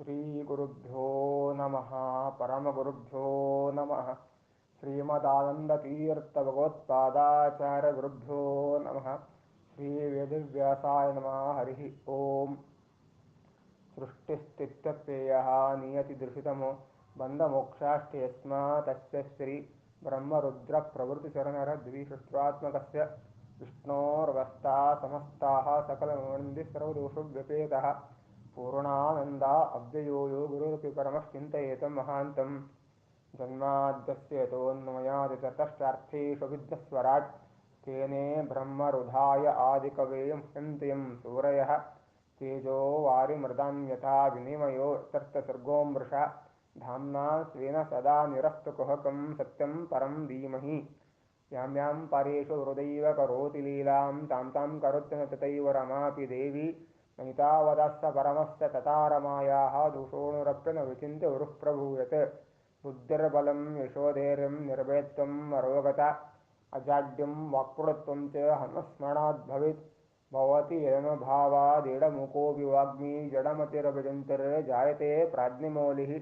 ಶ್ರೀಗುರುಭ್ಯೋ ನಮಃ ಪರಮಗುರುಭ್ಯೋ ನಮಃ ಶ್ರೀಮದಾನಂದತೀರ್ಥಭಗವತ್ಪಾದಾಚಾರ್ಯಗುರುಭ್ಯೋ ನಮಃ ಶ್ರೀ ವೇದವ್ಯಾಸಾಯ ನಮಃ ಹರಿ ಓಂ ಸೃಷ್ಟಿಸ್ಥಿತ್ಯಪ್ಯಯಃ ನಿಯತಿದೃಶಿತಮೋ ಬಂಧಮೋಕ್ಷಾಶ್ಚ ಯಸ್ಮಾತ್ತಸ್ಯ ಶ್ರೀ ಬ್ರಹ್ಮರುದ್ರ ಪ್ರವೃತ್ತಿಚರಣರ ದ್ವಿಸಹಸ್ರಾತ್ಮಕಸ್ಯ ವಿಷ್ಣೋರ್ವಸ್ತಾ ಸಮಸ್ತಾಃ ಸಕಲಮುನಿಂದಿ ಸರ್ವದೋಷವ್ಯಪೇತಃ ಪೂರ್ಣಾನಂದ ಅವ್ಯಯೋ ಯೋ ಗುರುರಪಿ ಪರಮಶ್ಚಿಂತಯೇತಂ ಮಹಾಂತಂ ಜನ್ಮಾದ್ಯಸ್ಯ ಯತೋನ್ಮಯಾದಿತರತಶ್ಚಾರ್ಥೇಷು ವಿಘ್ನಸ್ವರಾಟ್ ತೇನೇ ಬ್ರಹ್ಮರುಧಾಯ ಆದಿಕವೇಯಂ ಹ್ಯಂತಯಂ ಸೂರಯಃ ತೇಜೋ ವಾರಿಮೃದಾಂ ಯಥಾ ವಿನಿಮಯೋ ಸರ್ಗೋ ಮೃಷಾ ಧಾಮ್ನಾ ಸ್ವೇನ ಸದಾ ನಿರಸ್ತಕುಹಕಂ ಸತ್ಯಂ ಪರಂ ಧೀಮಹಿ ಯಾಂ ಯಾಂ ಪರೇಷು ಹೃದೈವ ಕರೋತಿ ಲೀಲಾಂ ತಾಂ ತಾಂ ಕರೋತ್ಯನ ತಥೈವ ರಮಾಪಿ ದೇವಿ ನೈತಾವದಸ್ಸ ಪರಮಸ್ಸ ತಥಾರಮಾಯಾಃ ದೂಷೋಣುರಪ್ಯನ ವಿಚಿನ್ತ್ಯ ಗುರುಃ ಪ್ರಭೂಯತ್ ಬುದ್ಧಿರ್ಬಲಂ ಯಶೋಧೈರ್ಯಂ ನಿರ್ಭಯತ್ವಂ ಅರೋಗತ ಅಜಾಡ್ಯಂ ವಾಕ್ಪಟುತ್ವಂ ಚ ಹನುಸ್ಮರಣಾತ್ ಭವೇತ್ ಭವತಿ ಯದನುಭಾವಾದೇಡಮುಖೋऽಪಿ ವಾಗ್ಮಿ ಜಡಮತಿರಭಿಜಂತಿರ್ ಜಾಯತೆ ಪ್ರಾಜ್ಞಮೌಲಿಃ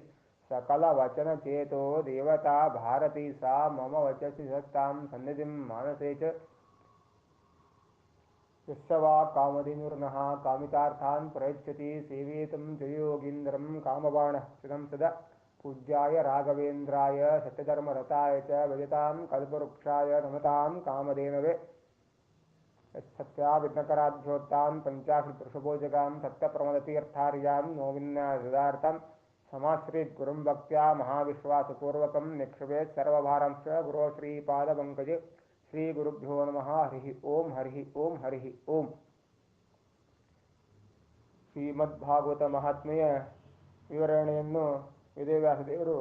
सकलवचनचेतो देवता भारती सा मम वचसि सत्तां सन्निधिं मानसे च यस्य वा कामधेनुर्नः कामितार्थान् प्रयच्छति सेवेतं जयोगीन्द्रं कामबाणः चिदं सदा पूज्याय राघवेन्द्राय सत्यधर्मरताय च भजतां कल्पवृक्षाय नमतां कामधेनवे सत्याविघ्नकराभ्योत्तान् पञ्चाशद्वृषभोजगां सत्यप्रमदतीर्थार्यां नोविन्यासदार्थं समाश्रित गुरुं भक्त्या महाविश्वासपूर्वकं निक्षिपेत् सर्वभारांश्च गुरो श्रीपादपङ्कजे श्रीगुरुभ्यो नमः हरि ओं ಶ್ರೀಮದ್ಭಾಗವತ ಮಹಾತ್ಮೆಯ ವಿವರಣೆಯನ್ನು ವೇದವ್ಯಾಸದೇವರು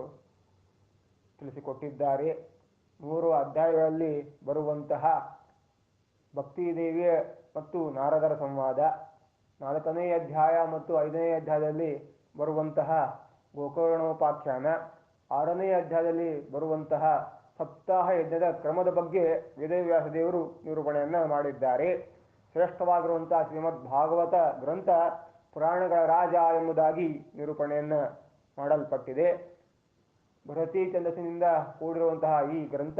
ತಿಳಿಸಿಕೊಟ್ಟಿದ್ದಾರೆ. 3 ಅಧ್ಯಾಯಗಳಲ್ಲಿ ಬರುವಂತಹ ಭಕ್ತಿದೇವಿಯ ಮತ್ತು ನಾರದರ ಸಂವಾದ, 4ನೇ ಅಧ್ಯಾಯ ಮತ್ತು 5ನೇ ಅಧ್ಯಾಯದಲ್ಲಿ ಬರುವಂತಹ ಗೋಕರ್ಣೋಪಾಖ್ಯಾನ, 6ನೇ ಅಧ್ಯಾಯದಲ್ಲಿ ಬರುವಂತಹ ಸಪ್ತಾಹ ಯಜ್ಞದ ಕ್ರಮದ ಬಗ್ಗೆ ವೇದವ್ಯಾಸದೇವರು ನಿರೂಪಣೆಯನ್ನು ಮಾಡಿದ್ದಾರೆ. ಶ್ರೇಷ್ಠವಾಗಿರುವಂತಹ ಶ್ರೀಮದ್ ಭಾಗವತ ಗ್ರಂಥ ಪುರಾಣಗಳ ರಾಜ ಎಂಬುದಾಗಿ ನಿರೂಪಣೆಯನ್ನು ಮಾಡಲ್ಪಟ್ಟಿದೆ. ಬೃಹತಿ ಛಂದಸ್ಸಿನಿಂದ ಕೂಡಿರುವಂತಹ ಈ ಗ್ರಂಥ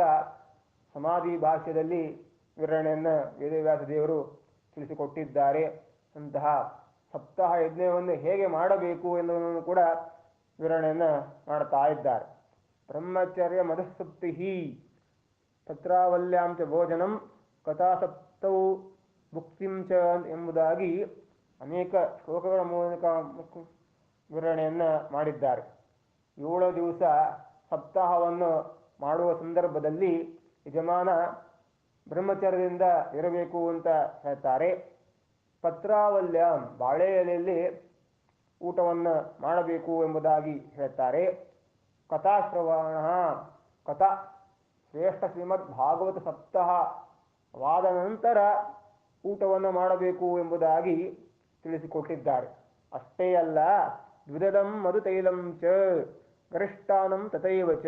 ಸಮಾಧಿ ಭಾಷ್ಯದಲ್ಲಿ ವಿವರಣೆಯನ್ನು ವೇದವ್ಯಾಸದೇವರು ತಿಳಿಸಿಕೊಟ್ಟಿದ್ದಾರೆ. ಅಂತಹ ಸಪ್ತಾಹ ಯಜ್ಞವನ್ನು ಹೇಗೆ ಮಾಡಬೇಕು ಎನ್ನುವುದನ್ನು ಕೂಡ ವಿವರಣೆಯನ್ನು ಮಾಡ್ತಾ ಇದ್ದಾರೆ. ಬ್ರಹ್ಮಚರ್ಯ ಮಧುಸುಪ್ತಿ ತತ್ರಾವಲ್ಯಾಂ ಚ ಭೋಜನಂ ಕಥಾಸಪ್ತೌ ಭುಕ್ತಿಂ ಚ ಎಂಬುದಾಗಿ ಅನೇಕ ಶ್ಲೋಕಗಳ ಮೂಲಕ ವಿವರಣೆಯನ್ನು ಮಾಡಿದ್ದಾರೆ. 7 ದಿವಸ ಸಪ್ತಾಹವನ್ನು ಮಾಡುವ ಸಂದರ್ಭದಲ್ಲಿ ಯಜಮಾನ ಬ್ರಹ್ಮಚರ್ಯದಿಂದ ಇರಬೇಕು ಅಂತ ಹೇಳ್ತಾರೆ. ಪತ್ರಾವಲ್ಯಂ ಬಾಳೆ ಎಲೆಯಲ್ಲಿ ಊಟವನ್ನು ಮಾಡಬೇಕು ಎಂಬುದಾಗಿ ಹೇಳ್ತಾರೆ. ಕಥಾಶ್ರವಣ ಕಥಾ ಶ್ರೇಷ್ಠ ಶ್ರೀಮದ್ ಭಾಗವತ ಸಪ್ತಾಹವಾದ ನಂತರ ಊಟವನ್ನು ಮಾಡಬೇಕು ಎಂಬುದಾಗಿ ತಿಳಿಸಿಕೊಟ್ಟಿದ್ದಾರೆ. ಅಷ್ಟೇ ಅಲ್ಲ, ದ್ವಿದಲಂ ಮಧುತೈಲಂ ಚ ಗರಿಷ್ಠಾನಂ ತಥೈವ ಚ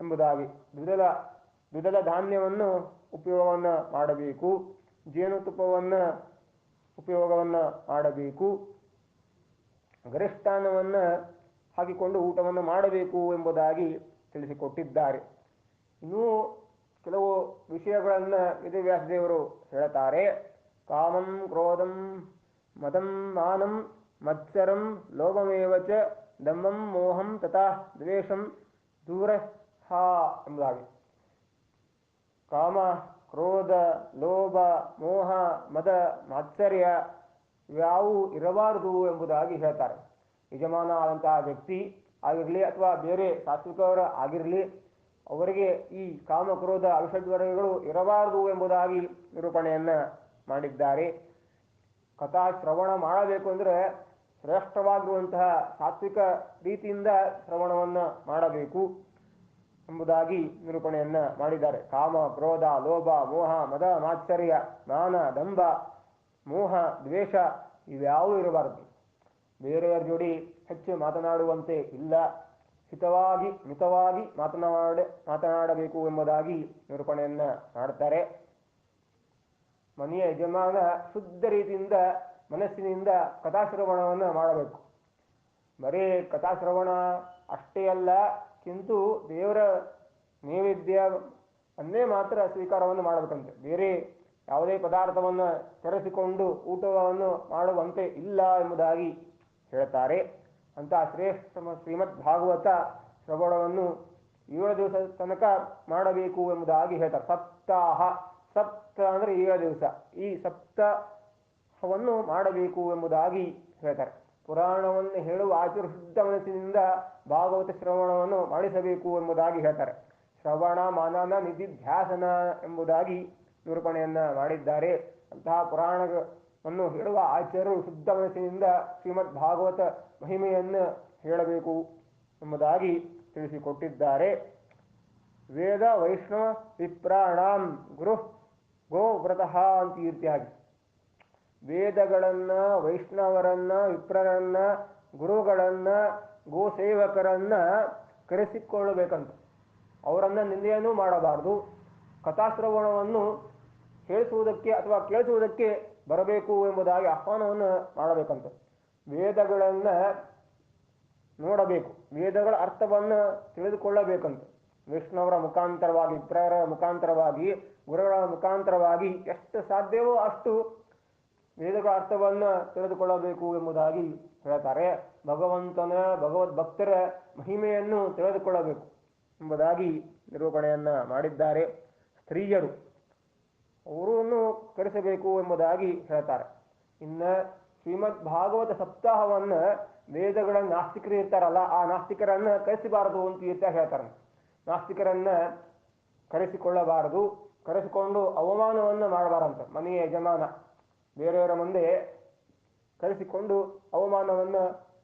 ಎಂಬುದಾಗಿ ದ್ವಿದಲ ಧಾನ್ಯವನ್ನು ಉಪಯೋಗವನ್ನು ಮಾಡಬೇಕು, ಜೇನುತುಪ್ಪವನ್ನು ಉಪಯೋಗವನ್ನು ಮಾಡಬೇಕು, ಗರಿಷ್ಠಾನವನ್ನು ಹಾಕಿಕೊಂಡು ಊಟವನ್ನು ಮಾಡಬೇಕು ಎಂಬುದಾಗಿ ತಿಳಿಸಿಕೊಟ್ಟಿದ್ದಾರೆ. ಇನ್ನೂ ಕೆಲವು ವಿಷಯಗಳನ್ನು ವೇದವ್ಯಾಸದೇವರು ಹೇಳ್ತಾರೆ. ಕಾಮಂ ಕ್ರೋಧಂ ಮದಂ ಮಾನಂ ಮತ್ಸರಂ ಲೋಭಮೇವ ಚ ದಂಭಂ ಮೋಹಂ ತಥಾ ದ್ವೇಷಂ ದೂರಃ ಎಂಬುದಾಗಿ ಕಾಮ, ಕ್ರೋಧ, ಲೋಭ, ಮೋಹ, ಮದ, ಮಾತ್ಸರ್ಯ ಇವ್ಯಾವು ಇರಬಾರದು ಎಂಬುದಾಗಿ ಹೇಳ್ತಾರೆ. ಯಜಮಾನ ಆದಂತಹ ವ್ಯಕ್ತಿ ಆಗಿರಲಿ ಅಥವಾ ಬೇರೆ ಸಾತ್ವಿಕರು ಆಗಿರಲಿ, ಅವರಿಗೆ ಈ ಕಾಮ, ಕ್ರೋಧ, ಅವಿಷಡ್ವರ್ಗಗಳು ಇರಬಾರದು ಎಂಬುದಾಗಿ ನಿರೂಪಣೆಯನ್ನು ಮಾಡಿದ್ದಾರೆ. ಕಥಾ ಶ್ರವಣ ಮಾಡಬೇಕು ಅಂದರೆ ಶ್ರೇಷ್ಠವಾಗಿರುವಂತಹ ಸಾತ್ವಿಕ ರೀತಿಯಿಂದ ಶ್ರವಣವನ್ನು ಮಾಡಬೇಕು ಎಂಬುದಾಗಿ ನಿರೂಪಣೆಯನ್ನು ಮಾಡಿದ್ದಾರೆ. ಕಾಮ, ಕ್ರೋಧ, ಲೋಭ, ಮೋಹ, ಮದ, ಮಾತ್ಸರ್ಯ, ಮಾನ, ದಂಭ, ಮೋಹ, ದ್ವೇಷ ಇವ್ಯಾವೂ ಇರಬಾರದು. ಬೇರೆಯವರ ಜೋಡಿ ಹೆಚ್ಚು ಮಾತನಾಡುವಂತೆ ಇಲ್ಲ, ಹಿತವಾಗಿ ಮಿತವಾಗಿ ಮಾತನಾಡಬೇಕು ಎಂಬುದಾಗಿ ನಿರೂಪಣೆಯನ್ನು ಮಾಡ್ತಾರೆ. ಮನೆಯ ಯಜಮಾನ ಶುದ್ಧ ರೀತಿಯಿಂದ ಮನಸ್ಸಿನಿಂದ ಕಥಾಶ್ರವಣವನ್ನು ಮಾಡಬೇಕು. ಬರೀ ಕಥಾಶ್ರವಣ ಅಷ್ಟೇ ಅಲ್ಲ, ಕಿಂತು ದೇವರ ನೈವೇದ್ಯ ಅನ್ನೇ ಮಾತ್ರ ಸ್ವೀಕಾರವನ್ನು ಮಾಡಬೇಕಂತೆ. ಬೇರೆ ಯಾವುದೇ ಪದಾರ್ಥವನ್ನು ತರಿಸಿಕೊಂಡು ಊಟವನ್ನು ಮಾಡುವಂತೆ ಇಲ್ಲ ಎಂಬುದಾಗಿ ಹೇಳ್ತಾರೆ. ಅಂತಹ ಶ್ರೇಷ್ಠ ಶ್ರೀಮದ್ ಭಾಗವತ ಶ್ರವಣವನ್ನು 7 ದಿವಸ ತನಕ ಮಾಡಬೇಕು ಎಂಬುದಾಗಿ ಹೇಳ್ತಾರೆ. ಸಪ್ತಾಹ, ಸಪ್ತ ಅಂದರೆ 7 ದಿವಸ, ಈ ಸಪ್ತಾಹವನ್ನು ಮಾಡಬೇಕು ಎಂಬುದಾಗಿ ಹೇಳ್ತಾರೆ. ಪುರಾಣವನ್ನು ಹೇಳುವ ಆಚರು ಶುದ್ಧ ಮನಸ್ಸಿನಿಂದ ಭಾಗವತ ಶ್ರವಣವನ್ನು ಮಾಡಿಸಬೇಕು ಎಂಬುದಾಗಿ ಹೇಳ್ತಾರೆ. ಶ್ರವಣ ಮನನ ನಿಧಿಧ್ಯಾಸನ ಎಂಬುದಾಗಿ ನಿರೂಪಣೆಯನ್ನ ಮಾಡಿದ್ದಾರೆ. ಅಂತಹ ಪುರಾಣವನ್ನು ಹೇಳುವ ಆಚಾರ್ಯರು ಶುದ್ಧ ಮನಸ್ಸಿನಿಂದ ಶ್ರೀಮದ್ ಭಾಗವತ ಮಹಿಮೆಯನ್ನು ಹೇಳಬೇಕು ಎಂಬುದಾಗಿ ತಿಳಿಸಿಕೊಟ್ಟಿದ್ದಾರೆ. ವೇದ ವೈಷ್ಣವ ವಿಪ್ರಾಣಾಂ ಗುರು ಗೋವ್ರತಃ ಅಂತ ಈ ರೀತಿಯಾಗಿ ವೇದಗಳನ್ನ, ವೈಷ್ಣವರನ್ನ, ವಿಪ್ರರನ್ನ, ಗುರುಗಳನ್ನ, ಗೋಸೇವಕರನ್ನ ಕರೆಸಿಕೊಳ್ಳಬೇಕಂತ. ಅವರನ್ನ ನಿಂದೆಯನ್ನು ಮಾಡಬಾರದು. ಕಥಾಶ್ರವಣವನ್ನು ಹೇಳಿಸುವುದಕ್ಕೆ ಅಥವಾ ಕೇಳಿಸುವುದಕ್ಕೆ ಬರಬೇಕು ಎಂಬುದಾಗಿ ಆಹ್ವಾನವನ್ನು ಮಾಡಬೇಕಂತ. ವೇದಗಳನ್ನ ನೋಡಬೇಕು, ವೇದಗಳ ಅರ್ಥವನ್ನು ತಿಳಿದುಕೊಳ್ಳಬೇಕಂತ. ವೈಷ್ಣವರ ಮುಖಾಂತರವಾಗಿ, ವಿಪ್ರರ ಮುಖಾಂತರವಾಗಿ, ಗುರುಗಳ ಮುಖಾಂತರವಾಗಿ ಎಷ್ಟು ಸಾಧ್ಯವೋ ಅಷ್ಟು ವೇದಗಳ ಅರ್ಥವನ್ನು ತಿಳಿದುಕೊಳ್ಳಬೇಕು ಎಂಬುದಾಗಿ ಹೇಳ್ತಾರೆ. ಭಗವಂತನ ಭಗವದ್ಭಕ್ತರ ಮಹಿಮೆಯನ್ನು ತಿಳಿದುಕೊಳ್ಳಬೇಕು ಎಂಬುದಾಗಿ ನಿರೂಪಣೆಯನ್ನ ಮಾಡಿದ್ದಾರೆ. ಸ್ತ್ರೀಯರು ಅವರನ್ನು ಕರೆಸಬೇಕು ಎಂಬುದಾಗಿ ಹೇಳ್ತಾರೆ. ಇನ್ನು ಶ್ರೀಮದ್ ಭಾಗವತ ಸಪ್ತಾಹವನ್ನು ವೇದಗಳ ನಾಸ್ತಿಕರು ಇರ್ತಾರಲ್ಲ, ಆ ನಾಸ್ತಿಕರನ್ನ ಕರೆಸಬಾರದು ಅಂತ ಇರ್ತಾ ಹೇಳ್ತಾರೆ. ನಾಸ್ತಿಕರನ್ನ ಕರೆಸಿಕೊಳ್ಳಬಾರದು, ಕರೆಸಿಕೊಂಡು ಅವಮಾನವನ್ನು ಮಾಡಬಾರಂತ. ಮನೆಯ ಯಜಮಾನ ಬೇರೆಯವರ ಮುಂದೆ ಕರೆಸಿಕೊಂಡು ಅವಮಾನವನ್ನು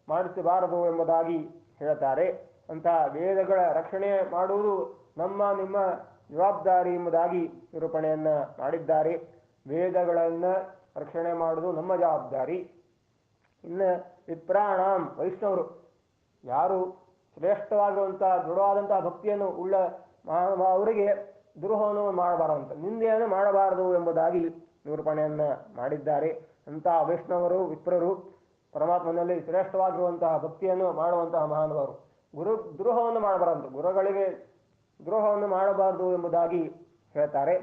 ಮಾಡಿಸಬಾರದು ಎಂಬುದಾಗಿ ಹೇಳ್ತಾರೆ. ಅಂತಹ ವೇದಗಳ ರಕ್ಷಣೆ ಮಾಡುವುದು ನಿಮ್ಮ ಜವಾಬ್ದಾರಿ ಎಂಬುದಾಗಿ ನಿರೂಪಣೆಯನ್ನ ಮಾಡಿದ್ದಾರೆ. ವೇದಗಳನ್ನು ರಕ್ಷಣೆ ಮಾಡುವುದು ನಮ್ಮ ಜವಾಬ್ದಾರಿ. ಇನ್ನು ವಿಪ್ರಾಣಾಂ, ವೈಷ್ಣವರು ಯಾರು ಶ್ರೇಷ್ಠವಾಗಿರುವಂತಹ ದೃಢವಾದಂತಹ ಭಕ್ತಿಯನ್ನು ಉಳ್ಳ ಅವರಿಗೆ ದ್ರೋಹವನ್ನು ಮಾಡಬಾರದಂತ, ನಿಂದೆಯನ್ನು ಮಾಡಬಾರದು ಎಂಬುದಾಗಿ ನಿರೂಪಣೆಯನ್ನ ಮಾಡಿದ್ದಾರೆ. ಅಂತಹ ವೈಷ್ಣವರು, ವಿಪ್ರರು ಪರಮಾತ್ಮನಲ್ಲಿ ಶ್ರೇಷ್ಠವಾಗಿರುವಂತಹ ಭಕ್ತಿಯನ್ನು ಮಾಡುವಂತಹ ಮಹಾನುಭಾವರು. ದ್ರೋಹವನ್ನು ಮಾಡಬಾರದು, ಗುರುಗಳಿಗೆ ದ್ರೋಹವನ್ನು ಮಾಡಬಾರದು ಎಂಬುದಾಗಿ ಹೇಳ್ತಾರೆ.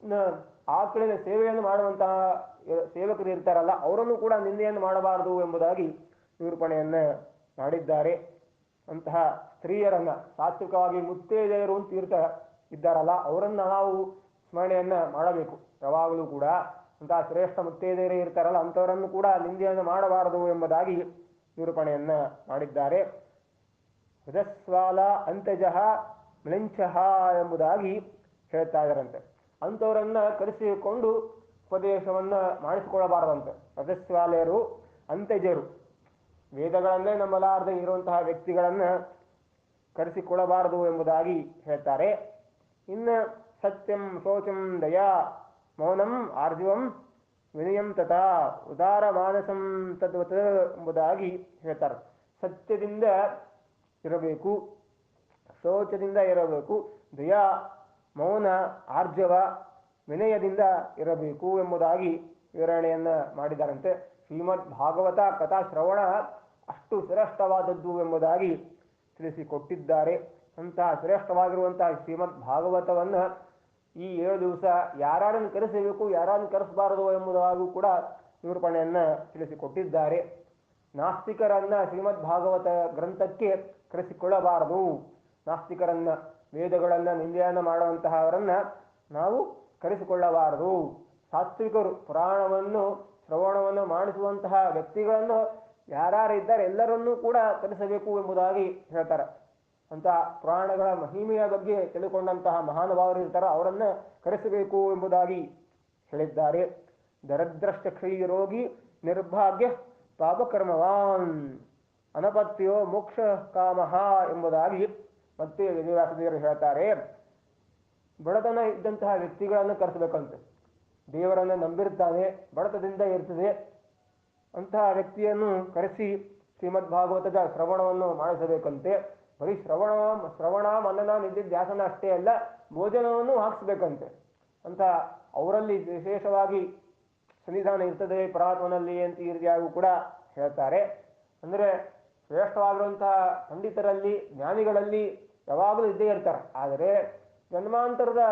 ಇನ್ನು ಆಕಳಿನ ಸೇವೆಯನ್ನು ಮಾಡುವಂತಹ ಸೇವಕರು ಇರ್ತಾರಲ್ಲ, ಅವರನ್ನು ಕೂಡ ನಿಂದೆಯನ್ನು ಮಾಡಬಾರದು ಎಂಬುದಾಗಿ ನಿರೂಪಣೆಯನ್ನ ಮಾಡಿದ್ದಾರೆ. ಅಂತಹ ಸ್ತ್ರೀಯರನ್ನ, ಸಾತ್ವಿಕವಾಗಿ ಮುತ್ತೈದೆಯರು ಅಂತ ಇದ್ದಾರಲ್ಲ, ಅವರನ್ನ ನಾವು ಸ್ಮರಣೆಯನ್ನ ಮಾಡಬೇಕು ಯಾವಾಗಲೂ ಕೂಡ. ಅಂತಹ ಶ್ರೇಷ್ಠ ಮುತ್ತೈದೆಯರೇ ಇರ್ತಾರಲ್ಲ, ಅಂಥವರನ್ನು ಕೂಡ ನಿಂದೆಯನ್ನು ಮಾಡಬಾರದು ಎಂಬುದಾಗಿ ನಿರೂಪಣೆಯನ್ನ ಮಾಡಿದ್ದಾರೆ. ಹೃದಸ್ವಾಲ ಅಂತಜಃ ಮ್ಲೇಂಛಃ ಎಂಬುದಾಗಿ ಹೇಳ್ತಾ ಇದ್ದಾರಂತೆ. ಅಂಥವರನ್ನ ಕರೆಸಿಕೊಂಡು ಉಪದೇಶವನ್ನ ಮಾಡಿಸಿಕೊಳ್ಳಬಾರದಂತೆ. ಹೃದಸ್ವಾಲೆಯರು, ಅಂತಜರು, ವೇದಗಳನ್ನೇ ನಂಬಲಾರದೆ ಇರುವಂತಹ ವ್ಯಕ್ತಿಗಳನ್ನ ಕರೆಸಿಕೊಳ್ಳಬಾರದು ಎಂಬುದಾಗಿ ಹೇಳ್ತಾರೆ. ಇನ್ನು ಸತ್ಯಂ ಶೋಚಂ ದಯಾ ಮೌನಂ ಆರ್ಜವಂ ವಿನಯಂ ತಥಾ ಉದಾರ ಮಾನಸಂ ತದ್ವತ್ ಎಂಬುದಾಗಿ ಹೇಳ್ತಾರೆ. ಸತ್ಯದಿಂದ ಇರಬೇಕು, ಶೌಚದಿಂದ ಇರಬೇಕು, ದಯಾ, ಮೌನ, ಆರ್ಜವ, ವಿನಯದಿಂದ ಇರಬೇಕು ಎಂಬುದಾಗಿ ವಿವರಣೆಯನ್ನ ಮಾಡಿದ್ದಾರಂತೆ. ಶ್ರೀಮದ್ ಭಾಗವತ ಕಥಾ ಶ್ರವಣ ಅಷ್ಟು ಶ್ರೇಷ್ಠವಾದದ್ದು ಎಂಬುದಾಗಿ ತಿಳಿಸಿಕೊಟ್ಟಿದ್ದಾರೆ. ಅಂತಹ ಶ್ರೇಷ್ಠವಾಗಿರುವಂತಹ ಶ್ರೀಮದ್ ಭಾಗವತವನ್ನ ಈ 7 ದಿವಸ ಯಾರನ್ನು ಕರೆಸಬೇಕು, ಯಾರನ್ನು ಕರೆಸಬಾರದು ಎಂಬುದಾಗೂ ಕೂಡ ನಿರೂಪಣೆಯನ್ನ ತಿಳಿಸಿಕೊಟ್ಟಿದ್ದಾರೆ. ನಾಸ್ತಿಕರನ್ನ ಶ್ರೀಮದ್ ಭಾಗವತ ಗ್ರಂಥಕ್ಕೆ ಕರೆಸಿಕೊಳ್ಳಬಾರದು. ನಾಸ್ತಿಕರನ್ನ, ವೇದಗಳನ್ನ ನಿಂದೆಯನ್ನ ಮಾಡುವಂತಹವರನ್ನ ನಾವು ಕರೆಸಿಕೊಳ್ಳಬಾರದು. ಸಾತ್ವಿಕರು, ಪುರಾಣವನ್ನು ಶ್ರವಣವನ್ನು ಮಾಡಿಸುವಂತಹ ವ್ಯಕ್ತಿಗಳನ್ನು ಯಾರಿದ್ದಾರೆ ಎಲ್ಲರನ್ನೂ ಕೂಡ ಕರೆಸಬೇಕು ಎಂಬುದಾಗಿ ಹೇಳ್ತಾರೆ. ಅಂತಹ ಪುರಾಣಗಳ ಮಹಿಮೆಯ ಬಗ್ಗೆ ತಿಳ್ಕೊಂಡಂತಹ ಮಹಾನುಭಾವರು ಇರ್ತಾರ, ಅವರನ್ನ ಕರೆಸಬೇಕು ಎಂಬುದಾಗಿ ಹೇಳಿದ್ದಾರೆ. ದರಿದ್ರಷ್ಟ ಕ್ಷಯರೋಗಿ ನಿರ್ಭಾಗ್ಯ ಪಾಪಕರ್ಮವಾನ್ ಅನಪತ್ಯೋ ಮೋಕ್ಷ ಕಾಮಃ ಎಂಬುದಾಗಿ ಮತ್ತೆ ವೇದವ್ಯಾಸದೇವರು ಹೇಳ್ತಾರೆ. ಬಡತನ ಇದ್ದಂತಹ ವ್ಯಕ್ತಿಗಳನ್ನು ಕರೆಸಬೇಕಂತೆ. ದೇವರನ್ನು ನಂಬಿರ್ತಾನೆ, ಬಡತದಿಂದ ಇರ್ತದೆ, ಅಂತಹ ವ್ಯಕ್ತಿಯನ್ನು ಕರೆಸಿ ಶ್ರೀಮದ್ ಭಾಗವತದ ಶ್ರವಣವನ್ನು ಮಾಡಿಸಬೇಕಂತೆ. ಬರೀ ಶ್ರವಣ ಮನನ ನಿಧಿಧ್ಯಾಸನ ಅಷ್ಟೇ ಅಲ್ಲ, ಭೋಜನವನ್ನು ಹಾಕಿಸ್ಬೇಕಂತೆ. ಅಂತ ಅವರಲ್ಲಿ ವಿಶೇಷವಾಗಿ ಸನ್ನಿಧಾನ ಇರ್ತದೆ ಪರಮಾತ್ಮನಲ್ಲಿ ಅಂತ ಈ ರೀತಿಯಾಗೂ ಕೂಡ ಹೇಳ್ತಾರೆ. ಅಂದರೆ ಶ್ರೇಷ್ಠವಾಗಿರುವಂತಹ ಪಂಡಿತರಲ್ಲಿ ಜ್ಞಾನಿಗಳಲ್ಲಿ ಯಾವಾಗಲೂ ಇದ್ದೇ ಇರ್ತಾರೆ. ಆದರೆ ಜನ್ಮಾಂತರದ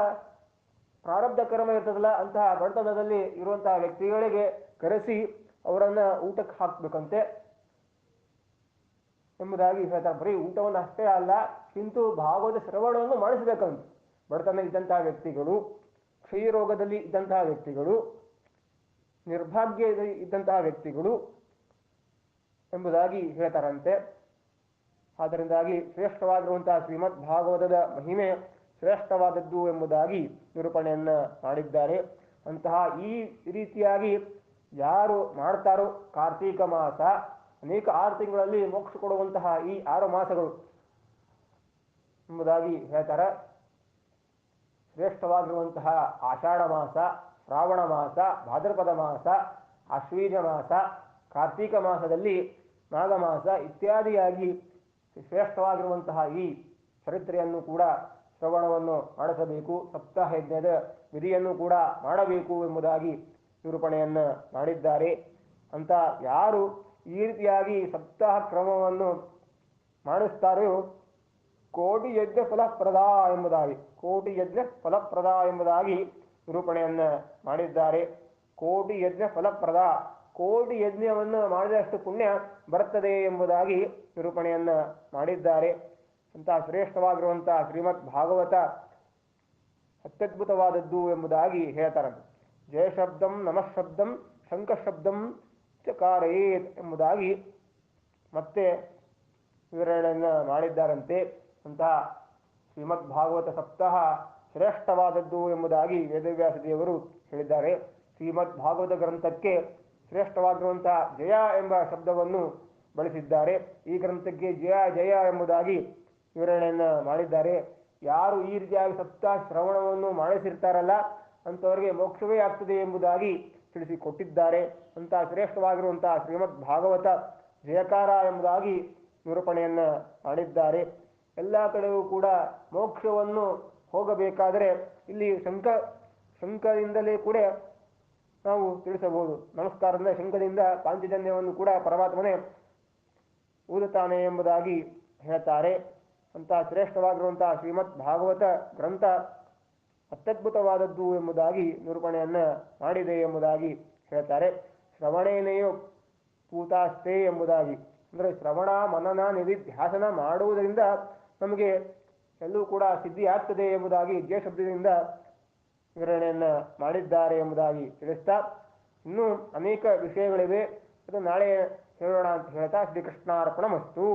ಪ್ರಾರಬ್ಧ ಕರ್ಮ ಇರ್ತದಲ್ಲ, ಅಂತಹ ಬಡತನದಲ್ಲಿ ಇರುವಂತಹ ವ್ಯಕ್ತಿಗಳಿಗೆ ಕರೆಸಿ ಅವರನ್ನು ಊಟಕ್ಕೆ ಹಾಕಬೇಕಂತೆ ಎಂಬುದಾಗಿ ಹೇಳ್ತಾರೆ. ಬರೀ ಊಟವನ್ನು ಅಷ್ಟೇ ಅಲ್ಲ, ಕಿಂತು ಭಾಗವತ ಶ್ರವಣವನ್ನು ಮಾಡಿಸಬೇಕಂತ. ಬಡತನ ಇದ್ದಂತಹ ವ್ಯಕ್ತಿಗಳು, ಕ್ಷಯರೋಗದಲ್ಲಿ ಇದ್ದಂತಹ ವ್ಯಕ್ತಿಗಳು, ನಿರ್ಭಾಗ್ಯ ಇದ್ದಂತಹ ವ್ಯಕ್ತಿಗಳು ಎಂಬುದಾಗಿ ಹೇಳ್ತಾರಂತೆ. ಆದ್ದರಿಂದಾಗಿ ಶ್ರೇಷ್ಠವಾಗಿರುವಂತಹ ಶ್ರೀಮದ್ ಭಾಗವತದ ಮಹಿಮೆ ಶ್ರೇಷ್ಠವಾದದ್ದು ಎಂಬುದಾಗಿ ನಿರೂಪಣೆಯನ್ನು ಮಾಡಿದ್ದಾರೆ. ಅಂತಹ ಈ ರೀತಿಯಾಗಿ ಯಾರು ಮಾಡ್ತಾರೋ ಕಾರ್ತೀಕ ಮಾಸ, ಅನೇಕ 6 ತಿಂಗಳಲ್ಲಿ ಮೋಕ್ಷ ಕೊಡುವಂತಹ ಈ 6 ಮಾಸಗಳು ಎಂಬುದಾಗಿ ಹೇಳ್ತಾರೆ. ಶ್ರೇಷ್ಠವಾಗಿರುವಂತಹ ಆಷಾಢ ಮಾಸ, ಶ್ರಾವಣ ಮಾಸ, ಭಾದ್ರಪದ ಮಾಸ, ಆಶ್ವೀಜ ಮಾಸ, ಕಾರ್ತೀಕ ಮಾಸದಲ್ಲಿ ನಾಗಮಾಸ ಇತ್ಯಾದಿಯಾಗಿ ಶ್ರೇಷ್ಠವಾಗಿರುವಂತಹ ಈ ಚರಿತ್ರೆಯನ್ನು ಕೂಡ ಶ್ರವಣವನ್ನು ಮಾಡಿಸಬೇಕು. ಸಪ್ತಾಹ ಯಜ್ಞದ ವಿಧಿಯನ್ನು ಕೂಡ ಮಾಡಬೇಕು ಎಂಬುದಾಗಿ ನಿರೂಪಣೆಯನ್ನು ಮಾಡಿದ್ದಾರೆ. ಅಂತ ಯಾರು ಈ ರೀತಿಯಾಗಿ ಸಪ್ತಾಹ ಕ್ರಮವನ್ನು ಮಾಡಿಸ್ತಾರೋ ಕೋಟಿ ಯಜ್ಞ ಫಲಪ್ರದ ಎಂಬುದಾಗಿ, ಕೋಟಿ ಯಜ್ಞ ಫಲಪ್ರದ ಎಂಬುದಾಗಿ ನಿರೂಪಣೆಯನ್ನು ಮಾಡಿದ್ದಾರೆ. ಕೋಟಿ ಯಜ್ಞ ಫಲಪ್ರದ, ಕೋಟಿ ಯಜ್ಞವನ್ನು ಮಾಡಿದಷ್ಟು ಪುಣ್ಯ ಬರುತ್ತದೆ ಎಂಬುದಾಗಿ ನಿರೂಪಣೆಯನ್ನು ಮಾಡಿದ್ದಾರೆ. ಅಂತಹ ಶ್ರೇಷ್ಠವಾಗಿರುವಂತಹ ಶ್ರೀಮದ್ ಭಾಗವತ ಅತ್ಯದ್ಭುತವಾದದ್ದು ಎಂಬುದಾಗಿ ಹೇಳ್ತಾರೆ. ಜಯಶಬ್ದಂ ನಮಃಶಬ್ದಂ ಶಂಖಶಬ್ದಂ ಚಕಾರೇತ್ ಎಂಬುದಾಗಿ ಮತ್ತೆ ವಿವರಣೆಯನ್ನು ಮಾಡಿದ್ದಾರಂತೆ. ಅಂತಹ ಶ್ರೀಮದ್ ಭಾಗವತ ಸಪ್ತಾಹ ಶ್ರೇಷ್ಠವಾದದ್ದು ಎಂಬುದಾಗಿ ವೇದವ್ಯಾಸ ದೇವರು ಹೇಳಿದ್ದಾರೆ. ಶ್ರೀಮದ್ ಭಾಗವತ ಗ್ರಂಥಕ್ಕೆ ಶ್ರೇಷ್ಠವಾಗಿರುವಂತಹ ಜಯ ಎಂಬ ಶಬ್ದವನ್ನು ಬಳಸಿದ್ದಾರೆ. ಈ ಗ್ರಂಥಕ್ಕೆ ಜಯ ಜಯ ಎಂಬುದಾಗಿ ವಿವರಣೆಯನ್ನು ಮಾಡಿದ್ದಾರೆ. ಯಾರು ಈ ರೀತಿಯಾಗಿ ಸಪ್ತಾಹ ಶ್ರವಣವನ್ನು ಮಾಡಿಸಿರ್ತಾರಲ್ಲ ಅಂಥವರಿಗೆ ಮೋಕ್ಷವೇ ಆಗ್ತದೆ ಎಂಬುದಾಗಿ ತಿಳಿಸಿಕೊಟ್ಟಿದ್ದಾರೆ. ಅಂತಹ ಶ್ರೇಷ್ಠವಾಗಿರುವಂತಹ ಶ್ರೀಮದ್ ಭಾಗವತ ಜಯಕಾರ ಎಂಬುದಾಗಿ ನಿರೂಪಣೆಯನ್ನು ಮಾಡಿದ್ದಾರೆ. ಎಲ್ಲ ಕಡೆಯೂ ಕೂಡ ಮೋಕ್ಷವನ್ನು ಹೋಗಬೇಕಾದರೆ ಇಲ್ಲಿ ಶಂಖದಿಂದಲೇ ಕೂಡ ನಾವು ತಿಳಿಸಬಹುದು. ನಮಸ್ಕಾರದಿಂದ ಶಂಖದಿಂದ ಪಾಂಚಜನ್ಯವನ್ನು ಕೂಡ ಪರಮಾತ್ಮನೇ ಊದುತ್ತಾನೆ ಎಂಬುದಾಗಿ ಹೇಳ್ತಾರೆ. ಅಂತಹ ಶ್ರೇಷ್ಠವಾಗಿರುವಂತಹ ಶ್ರೀಮದ್ ಭಾಗವತ ಗ್ರಂಥ ಅತ್ಯದ್ಭುತವಾದದ್ದು ಎಂಬುದಾಗಿ ನಿರೂಪಣೆಯನ್ನು ಮಾಡಿದೆ ಎಂಬುದಾಗಿ ಹೇಳ್ತಾರೆ. ಶ್ರವಣೇನೆಯೋ ಪೂತಾಸ್ತೆ ಎಂಬುದಾಗಿ, ಅಂದರೆ ಶ್ರವಣ ಮನನ ನಿಧಿಧ್ಯಾಸನ ಮಾಡುವುದರಿಂದ ನಮಗೆ ಎಲ್ಲೂ ಕೂಡ ಸಿದ್ಧಿ ಆಗ್ತದೆ ಎಂಬುದಾಗಿ ಜಯ ಶಬ್ದದಿಂದ ವಿವರಣೆಯನ್ನು ಮಾಡಿದ್ದಾರೆ ಎಂಬುದಾಗಿ ತಿಳಿಸ್ತಾ, ಇನ್ನೂ ಅನೇಕ ವಿಷಯಗಳಿವೆ, ಅದು ನಾಳೆ ಹೇಳೋಣ ಅಂತ ಹೇಳ್ತಾ ಶ್ರೀಕೃಷ್ಣಾರ್ಪಣಮಸ್ತು.